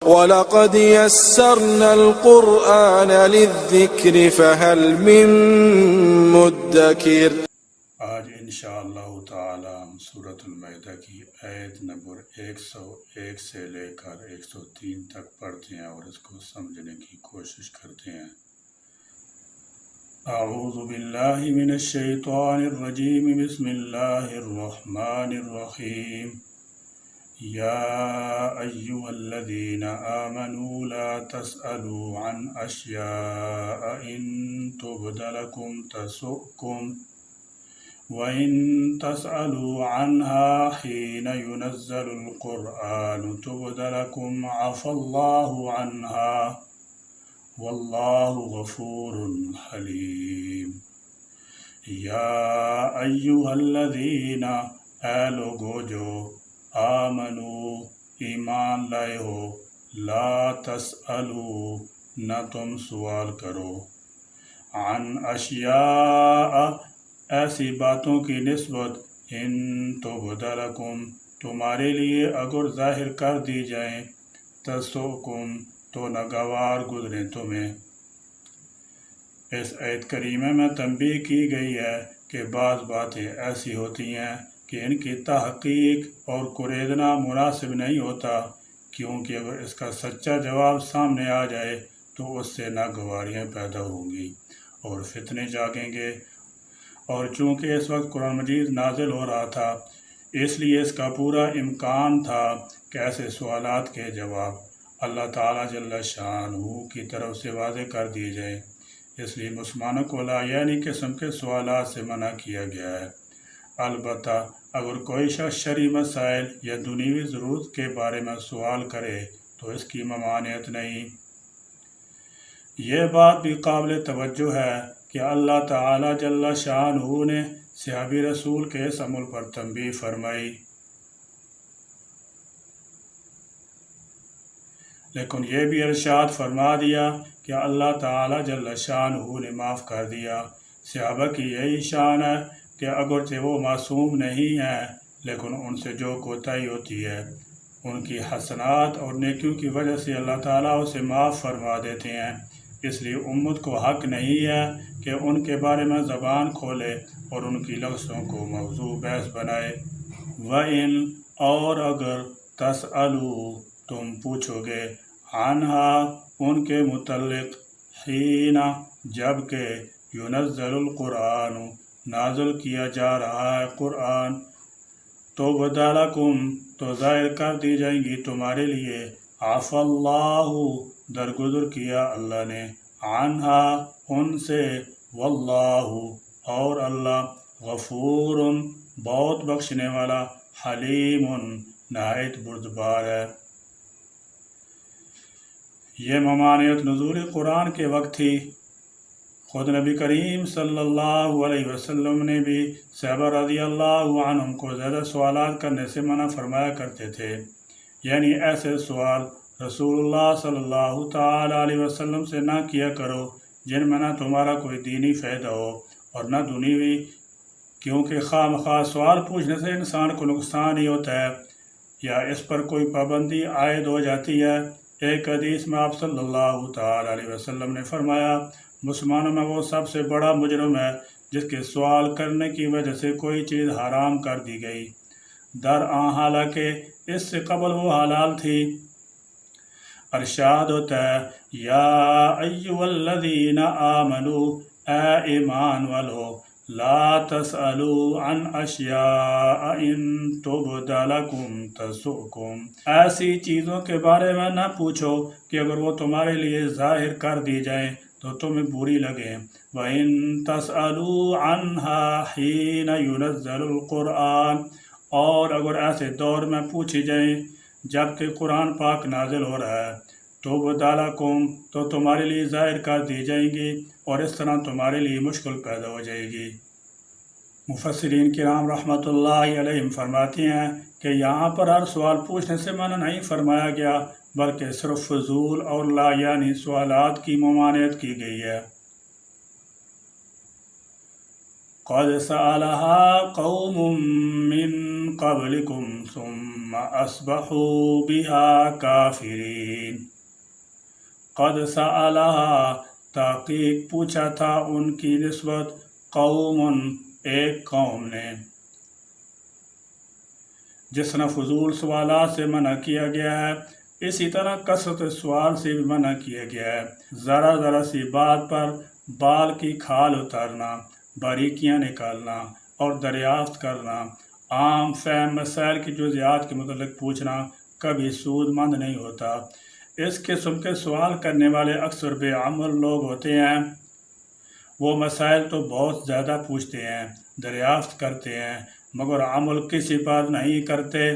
وَلَقَدْ يَسَّرْنَا الْقُرْآنَ لِلذِّكْرِ فَهَلْ مِن مُّدَّكِرٍ۔ آج انشاءاللہ تعالی ہم سورۃ المائدہ کی آیت نمبر 101 سے لے کر 103 تک پڑھتے ہیں اور اس کو سمجھنے کی کوشش کرتے ہیں۔ اعوذ باللہ من الشیطان الرجیم، بسم اللہ الرحمن الرحیم۔ یا ایہا الذین آمنوا لا تسألوا عن اشیاء ان تبد لکم تسؤکم وَإِن تَسْأَلُوا عَنْهَا حِينَ يُنَزَّلُ الْقُرْآنُ تُبْدَ لَكُمْ عَفَا اللَّهُ عَنْهَا وَاللَّهُ غَفُورٌ حَلِيمٌ۔ یا ایہا الذین، اے لوگو جو آمنو ایمان لائے ہو، لا تسألوا نہ تم سوال کرو، عن اشیاء ایسی باتوں کی نسبت، ان تبد لکم تمہارے لیے اگر ظاہر کر دی جائیں، تسؤکم تو ناگوار گزریں تمہیں۔ اس آیت کریمہ میں تنبیہ کی گئی ہے کہ بعض باتیں ایسی ہوتی ہیں کہ ان کی تحقیق اور کریدنا مناسب نہیں ہوتا، کیونکہ اگر اس کا سچا جواب سامنے آ جائے تو اس سے ناگواریاں پیدا ہوں گی اور فتنے جاگیں گے۔ اور چونکہ اس وقت قرآن مجید نازل ہو رہا تھا، اس لیے اس کا پورا امکان تھا کہ ایسے سوالات کے جواب اللہ تعالیٰ جل شانہ کی طرف سے واضح کر دیے جائیں۔ اس لیے مسلمانوں کو لایعنی قسم کے سوالات سے منع کیا گیا ہے۔ البتہ اگر کوئی شخص شرعی مسائل یا دنیوی ضرورت کے بارے میں سوال کرے تو اس کی ممانعت نہیں۔ یہ بات بھی قابل توجہ ہے کہ اللہ تعالیٰ جل شانہ نے صحابی رسول کے اس عمل پر تنبیہ فرمائی، لیکن یہ بھی ارشاد فرما دیا کہ اللہ تعالیٰ جل شانہ نے معاف کر دیا۔ صحابہ کی یہی شان ہے کہ اگرچہ وہ معصوم نہیں ہیں، لیکن ان سے جو کوتاہی ہوتی ہے ان کی حسنات اور نیکیوں کی وجہ سے اللہ تعالیٰ اسے معاف فرما دیتے ہیں۔ اس لیے امت کو حق نہیں ہے کہ ان کے بارے میں زبان کھولے اور ان کی لفظوں کو موضوع بحث بنائے۔ وَإِن اور اگر تسألوا تم پوچھو گے، عنہا ان کے متعلق، حین جب کہ ينزل القرآن نازل کیا جا رہا ہے قرآن، تبد لکم تو ظاہر کر دی جائیں گی تمہارے لیے، عفا اللہ درگزر کیا اللہ نے، عنہا ان سے، واللہ اور اللہ، غفور بہت بخشنے والا، حلیم نہایت بردبار ہے۔ یہ ممانعت نزول قرآن کے وقت تھی۔ خود نبی کریم صلی اللہ علیہ وسلم نے بھی صحابہ رضی اللہ عنہم کو زیادہ سوالات کرنے سے منع فرمایا کرتے تھے، یعنی ایسے سوال رسول اللہ صلی اللہ تعالی علیہ وسلم سے نہ کیا کرو جن میں نہ تمہارا کوئی دینی فائدہ ہو اور نہ دنیوی، کیونکہ خواہ مخواہ سوال پوچھنے سے انسان کو نقصان ہی ہوتا ہے یا اس پر کوئی پابندی عائد ہو جاتی ہے۔ ایک حدیث میں آپ صلی اللہ تعالی علیہ وسلم نے فرمایا، مسلمانوں میں وہ سب سے بڑا مجرم ہے جس کے سوال کرنے کی وجہ سے کوئی چیز حرام کر دی گئی، درآں حالانکہ اس سے قبل وہ حلال تھی۔ ارشاد ہوتا ہے، یا ایہا الذین آمنوا، اے ایمان والو، لا تسألوا عن اشیاء ان تبد لکم تسؤکم، ایسی چیزوں کے بارے میں نہ پوچھو کہ اگر وہ تمہارے لیے ظاہر کر دی جائیں تو تمہیں بری لگیں۔ وَإِن تَسْأَلُوا عَنْهَا حِينَ يُنَزَّلُ الْقُرْآنُ اور اگر ایسے دور میں پوچھی جائیں جب کہ قرآن پاک نازل ہو رہا ہے، تُبْدَ لَكُمْ تو تمہارے لیے ظاہر کر دی جائیں گی اور اس طرح تمہارے لیے مشکل پیدا ہو جائے گی۔ مفسرین کرام رحمۃ اللہ علیہم فرماتے ہیں کہ یہاں پر ہر سوال پوچھنے سے منع نہیں فرمایا گیا، بلکہ صرف فضول اور لا یعنی سوالات کی ممانعت کی گئی ہے۔ قد سألها قوم من قبلكم ثم أصبحوا بها كافرين۔ قد سألها تحقیق پوچھا تھا ان کی نسبت قوم ایک قوم نے، جس طرح فضول سوالات سے منع کیا گیا ہے اسی طرح کثرت سوال سے بھی منع کیا گیا ہے۔ ذرا ذرا سی بات پر بال کی کھال اتارنا، باریکیاں نکالنا اور دریافت کرنا، عام فہم مسائل کی جزیات کے متعلق پوچھنا کبھی سود مند نہیں ہوتا۔ اس قسم کے سوال کرنے والے اکثر بے عمل لوگ ہوتے ہیں۔ وہ مسائل تو بہت زیادہ پوچھتے ہیں، دریافت کرتے ہیں، مگر عمل کسی پر نہیں کرتے۔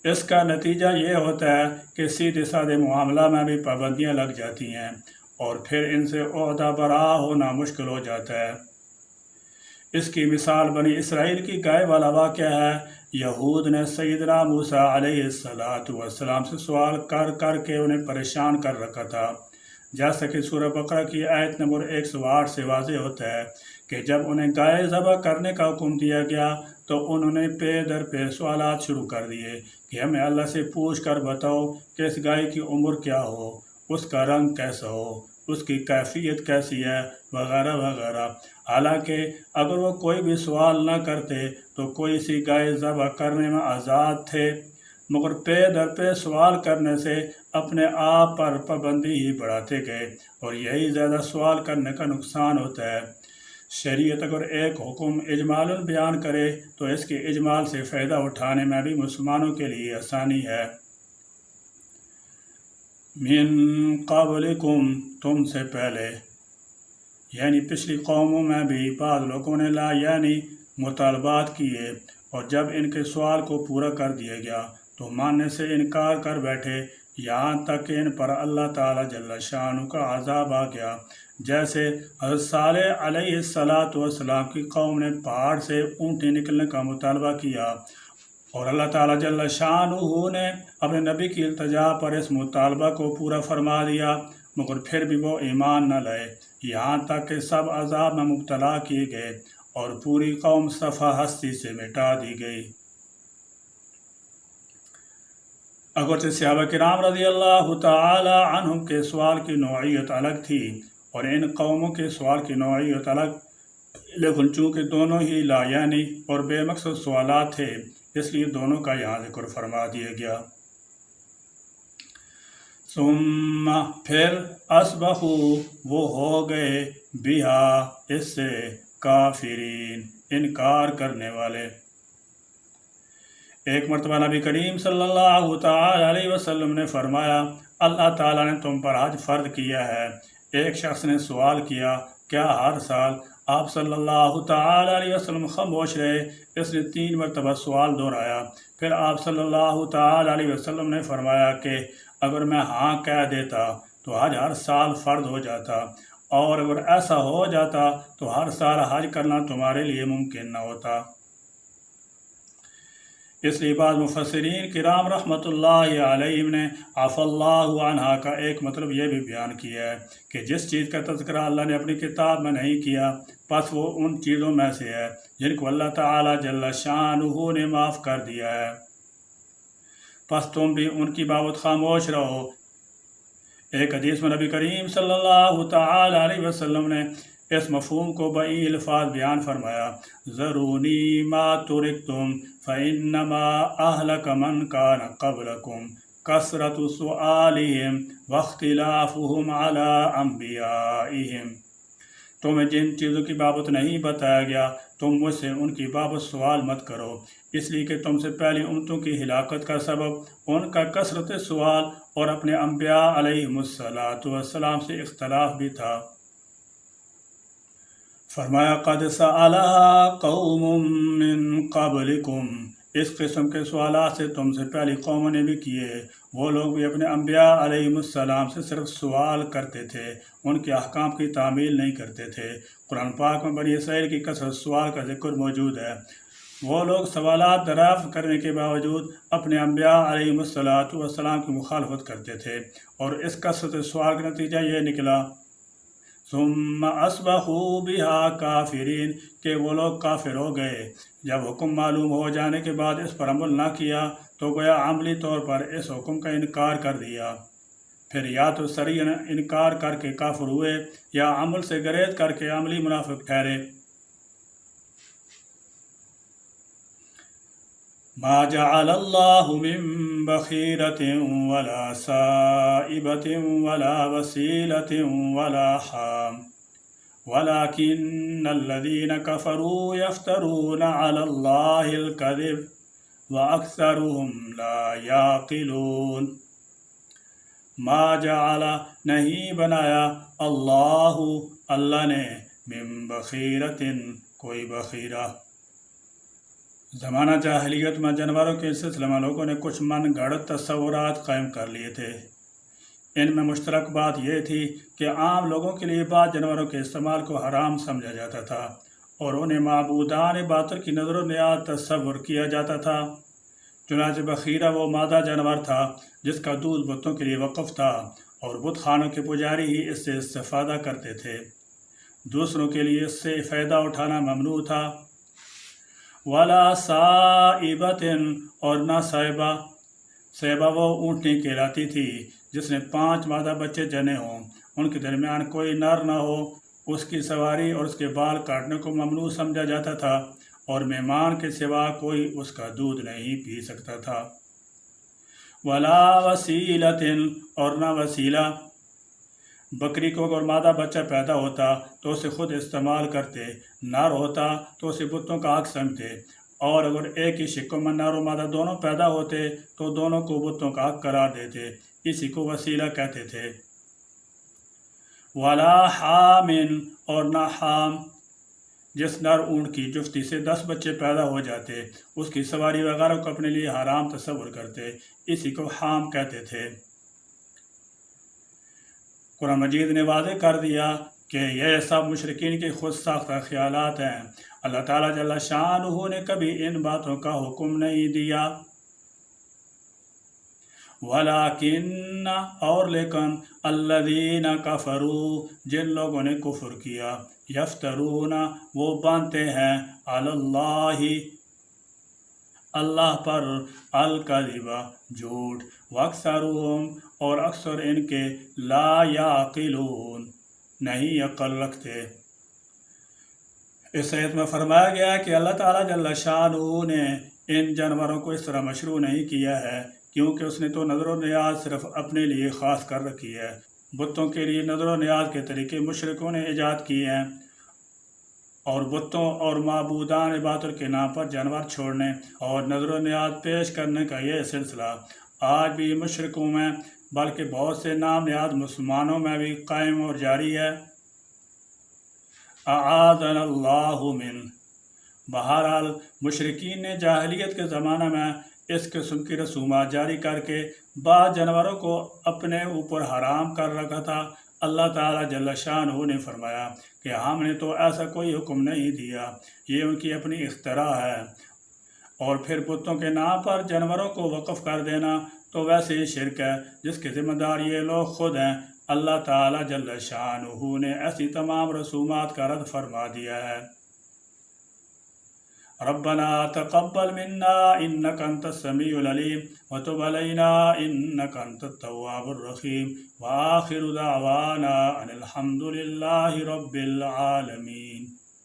اس کا نتیجہ یہ ہوتا ہے کہ سیدھے سادے معاملہ میں بھی پابندیاں لگ جاتی ہیں اور پھر ان سے عہدہ برا ہونا مشکل ہو جاتا ہے۔ اس کی مثال بنی اسرائیل کی گائے والا واقعہ ہے۔ یہود نے سیدنا موسیٰ علیہ السلام سے سوال کر کر کے انہیں پریشان کر رکھا تھا، جیسا کہ سورہ بقرہ کی آیت نمبر 108 سے واضح ہوتا ہے کہ جب انہیں گائے ذبح کرنے کا حکم دیا گیا تو انہوں نے پے در پے سوالات شروع کر دیے کہ ہمیں اللہ سے پوچھ کر بتاؤ کہ اس گائے کی عمر کیا ہو، اس کا رنگ کیسا ہو، اس کی کیفیت کیسی ہے، وغیرہ وغیرہ۔ حالانکہ اگر وہ کوئی بھی سوال نہ کرتے تو کوئی سی گائے ذبح کرنے میں آزاد تھے، مگر پے در پے سوال کرنے سے اپنے آپ پر پابندی ہی بڑھاتے گئے اور یہی زیادہ سوال کرنے کا نقصان ہوتا ہے۔ شریعت اگر ایک حکم اجمالاً بیان کرے تو اس کے اجمال سے فائدہ اٹھانے میں بھی مسلمانوں کے لیے آسانی ہے۔ من قبلکم، تم سے پہلے، یعنی پچھلی قوموں میں بھی بعض لوگوں نے لا یعنی مطالبات کیے اور جب ان کے سوال کو پورا کر دیا گیا تو ماننے سے انکار کر بیٹھے، یہاں تک کہ ان پر اللہ تعالیٰ جل شانہ کا عذاب آ گیا۔ جیسے حضرت صالح علیہ السلام کی قوم نے پہاڑ سے اونٹیں نکلنے کا مطالبہ کیا اور اللہ تعالیٰ جل شانہ نے اپنے نبی کی التجا پر اس مطالبہ کو پورا فرما دیا، مگر پھر بھی وہ ایمان نہ لائے، یہاں تک کہ سب عذاب میں مبتلا کیے گئے اور پوری قوم صفحہ ہستی سے مٹا دی گئی۔ اگرچہ صحابہ کرام رضی اللہ تعالی عنہم کے سوال کی نوعیت الگ تھی اور ان قوموں کے سوال کی نوعیت الگ، لیکن چونکہ دونوں ہی لا یعنی اور بے مقصد سوالات تھے اس لیے دونوں کا یہاں ذکر فرما دیا گیا۔ ثم پھر اصبحوا، وہ ہو گئے، بہا، اس سے، کافرین، انکار کرنے والے۔ ایک مرتبہ نبی کریم صلی اللہ تعالی علیہ وسلم نے فرمایا، اللہ تعالیٰ نے تم پر حج فرض کیا ہے۔ ایک شخص نے سوال کیا، کیا ہر سال؟ آپ صلی اللہ تعالی علیہ وسلم خاموش رہے۔ اس نے 3 مرتبہ سوال دہرایا، پھر آپ صلی اللہ تعالی علیہ وسلم نے فرمایا کہ اگر میں ہاں کہہ دیتا تو حج ہر سال فرض ہو جاتا، اور اگر ایسا ہو جاتا تو ہر سال حج کرنا تمہارے لیے ممکن نہ ہوتا۔ اس لیے بعض مفسرین کرام رحمۃ اللہ علیہم نے عفی اللہ عنہا کا ایک مطلب یہ بھی بیان کیا ہے کہ جس چیز کا تذکرہ اللہ نے اپنی کتاب میں نہیں کیا پس وہ ان چیزوں میں سے ہے جن کو اللہ تعالیٰ جل شانہ نے معاف کر دیا ہے، پس تم بھی ان کی بابت خاموش رہو۔ ایک حدیث میں نبی کریم صلی اللہ تعالی علیہ وسلم نے اس مفہوم کو بئی الفاظ بیان فرمایا، ذرونی ما ترکتم فإنما اہلک من کان قبلکم کثرت سؤالہم واختلافہم علی انبیائہم۔ تمہیں جن چیزوں کی بابت نہیں بتایا گیا تم مجھ سے ان کی بابت سوال مت کرو، اس لیے کہ تم سے پہلی امتوں کی ہلاکت کا سبب ان کا کثرت سوال اور اپنے انبیاء علیہم السلام سے اختلاف بھی تھا۔ فرمایا قد سألها قوم من قبلکم، اس قسم کے سوالات سے تم سے پہلی قوموں نے بھی کیے۔ وہ لوگ بھی اپنے انبیاء علیہم السلام سے صرف سوال کرتے تھے، ان کے احکام کی تعمیل نہیں کرتے تھے۔ قرآن پاک میں بنی اسرائیل کی کثرت سوال کا ذکر موجود ہے۔ وہ لوگ سوالات دریافت کرنے کے باوجود اپنے انبیاء علیہم السلام کی مخالفت کرتے تھے اور اس کثرت سوال کا نتیجہ یہ نکلا، ثم اصبحوا بها کافرین کہ وہ لوگ کافر ہو گئے۔ جب حکم معلوم ہو جانے کے بعد اس پر عمل نہ کیا تو گویا عملی طور پر اس حکم کا انکار کر دیا، پھر یا تو صریحاً انکار کر کے کافر ہوئے یا عمل سے گریز کر کے عملی منافق ٹھہرے۔ ما جعل اللہ من بخیرۃ ولا سائبۃ ولا وسیلۃ ولا حام ولكن الذين كفروا يفترون على الله الكذب وأكثرهم لا يعقلون۔ ما جعل نہیں بنایا اللہ نے من بخیرۃ کوئی بخیرہ۔ زمانہ جاہلیت میں جانوروں کے سلسلے میں لوگوں نے کچھ من گھڑت تصورات قائم کر لیے تھے۔ ان میں مشترک بات یہ تھی کہ عام لوگوں کے لیے بعض جانوروں کے استعمال کو حرام سمجھا جاتا تھا اور انہیں معبودان باطل کی نظر و نیاز تصور کیا جاتا تھا۔ چنانچہ بخیرہ وہ مادہ جانور تھا جس کا دودھ بتوں کے لیے وقف تھا اور بت خانوں کے پجاری ہی اس سے استفادہ کرتے تھے، دوسروں کے لیے اس سے فائدہ اٹھانا ممنوع تھا۔ ولا سائبۃ اور نہ سائبہ وہ اونٹنی کہلاتی تھی جس نے 5 مادہ بچے جنے ہوں، ان کے درمیان کوئی نر نہ ہو، اس کی سواری اور اس کے بال کاٹنے کو ممنوع سمجھا جاتا تھا اور مہمان کے سوا کوئی اس کا دودھ نہیں پی سکتا تھا۔ ولا وسیلۃ اور نہ وسیلہ، بکری کو اگر مادہ بچہ پیدا ہوتا تو اسے خود استعمال کرتے، نر ہوتا تو اسے بتوں کا حق سمجھتے، اور اگر ایک ہی شکم میں نر و مادہ دونوں پیدا ہوتے تو دونوں کو بتوں کا حق قرار دیتے، اسی کو وسیلہ کہتے تھے۔ ولا حام اور نہ حام، جس نر اونٹ کی جفتی سے 10 بچے پیدا ہو جاتے اس کی سواری وغیرہ کو اپنے لیے حرام تصور کرتے، اسی کو حام کہتے تھے۔ قرآن مجید نے واضح کر دیا کہ یہ سب مشرکین کے خود ساختہ خیالات ہیں، اللہ تعالیٰ جل شانہ نے کبھی ان باتوں کا حکم نہیں دیا۔ ولیکن اور لیکن الذین کفروا جن لوگوں نے کفر کیا، یفترون وہ باندھتے ہیں علی اللہ پر الکذب جھوٹ، واکثرہم اور اکثر ان کے لا یعقلون نہیں عقل رکھتے۔ اس آیت میں فرمایا گیا کہ اللہ تعالیٰ جل شانہ نے ان جانوروں کو اس طرح مشروع نہیں کیا ہے کیونکہ اس نے تو نظر و نیاز صرف اپنے لیے خاص کر رکھی ہے۔ بتوں کے لیے نظر و نیاز کے طریقے مشرکوں نے ایجاد کیے ہیں، اور بتوں اور معبودان باطل کے نام پر جانور چھوڑنے اور نظر و نیاز پیش کرنے کا یہ سلسلہ آج بھی مشرکوں میں بلکہ بہت سے نام نیاز مسلمانوں میں بھی قائم اور جاری ہے۔ اعاذنا اللہ من، بہرحال مشرکین نے جاہلیت کے زمانہ میں اس قسم کی رسومات جاری کر کے بعض جانوروں کو اپنے اوپر حرام کر رکھا تھا۔ اللہ تعالیٰ جل شانہ نے فرمایا کہ ہم نے تو ایسا کوئی حکم نہیں دیا، یہ ان کی اپنی اختراع ہے، اور پھر بتوں کے نام پر جانوروں کو وقف کر دینا تو ویسے ہی شرک ہے جس کے ذمہ دار یہ لوگ خود ہیں۔ اللہ تعالیٰ جل شانہ نے ایسی تمام رسومات کا رد فرما دیا ہے۔ ربنا تقبل منا انك انت السميع العليم وتب علينا انك انت التواب الرحيم واخر دعوانا ان الحمد لله رب العالمين۔